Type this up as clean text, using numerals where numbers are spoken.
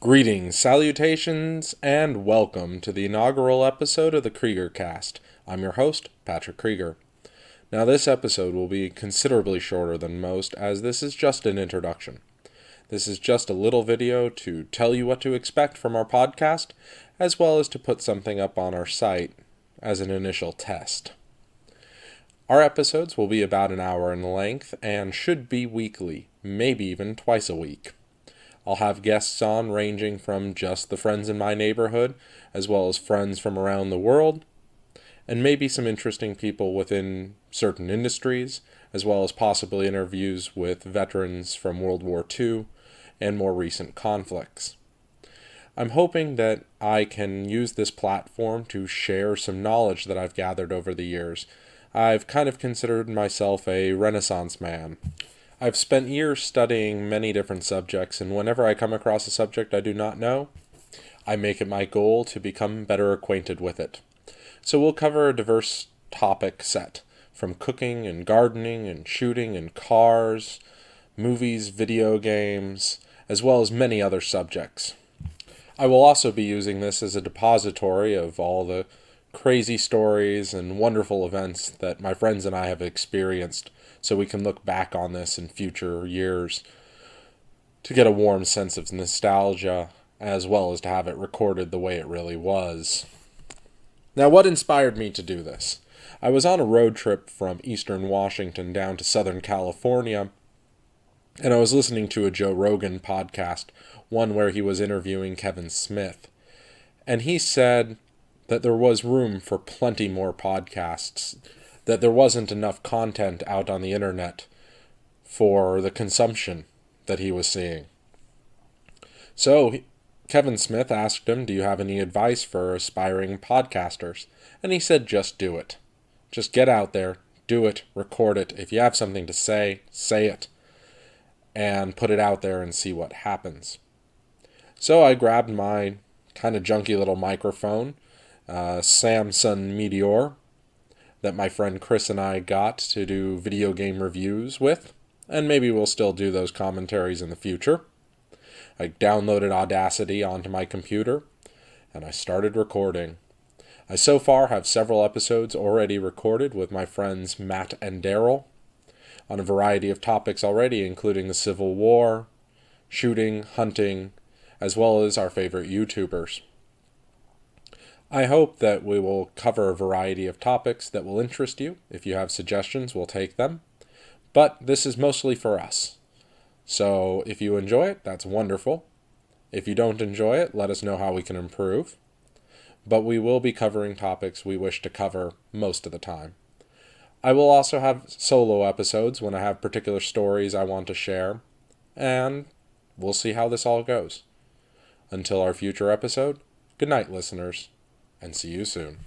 Greetings, salutations, and welcome to the inaugural episode of the Kreeger cast. I'm your host, Patrick Kreeger. Now this episode will be considerably shorter than most, as this is just an introduction. This is just a little video to tell you what to expect from our podcast, as well as to put something up on our site as an initial test. Our episodes will be about an hour in length and should be weekly, maybe even twice a week. I'll have guests on ranging from just the friends in my neighborhood, as well as friends from around the world, and maybe some interesting people within certain industries, as well as possibly interviews with veterans from World War II and more recent conflicts. I'm hoping that I can use this platform to share some knowledge that I've gathered over the years. I've kind of considered myself a Renaissance man. I've spent years studying many different subjects, and whenever I come across a subject I do not know, I make it my goal to become better acquainted with it. So we'll cover a diverse topic set, from cooking and gardening and shooting and cars, movies, video games, as well as many other subjects. I will also be using this as a depository of all the crazy stories and wonderful events that my friends and I have experienced, so we can look back on this in future years to get a warm sense of nostalgia, as well as to have it recorded the way it really was. Now, what inspired me to do this? I was on a road trip from eastern Washington down to southern California, and I was listening to a Joe Rogan podcast, one where he was interviewing Kevin Smith, and he said that there was room for plenty more podcasts, that there wasn't enough content out on the internet for the consumption that he was seeing. So Kevin Smith asked him, "Do you have any advice for aspiring podcasters?" And he said, "Just do it. Just get out there, do it, record it. If you have something to say, say it, and put it out there and see what happens." So I grabbed my kind of junky little microphone, Samsung Meteor, that my friend Chris and I got to do video game reviews with, and maybe we'll still do those commentaries in the future. I downloaded Audacity onto my computer, and I started recording. I so far have several episodes already recorded with my friends Matt and Daryl on a variety of topics already, including the Civil War, shooting, hunting, as well as our favorite YouTubers. I hope that we will cover a variety of topics that will interest you. If you have suggestions, we'll take them. But this is mostly for us. So if you enjoy it, that's wonderful. If you don't enjoy it, let us know how we can improve. But we will be covering topics we wish to cover most of the time. I will also have solo episodes when I have particular stories I want to share. And we'll see how this all goes. Until our future episode, good night, listeners. And see you soon.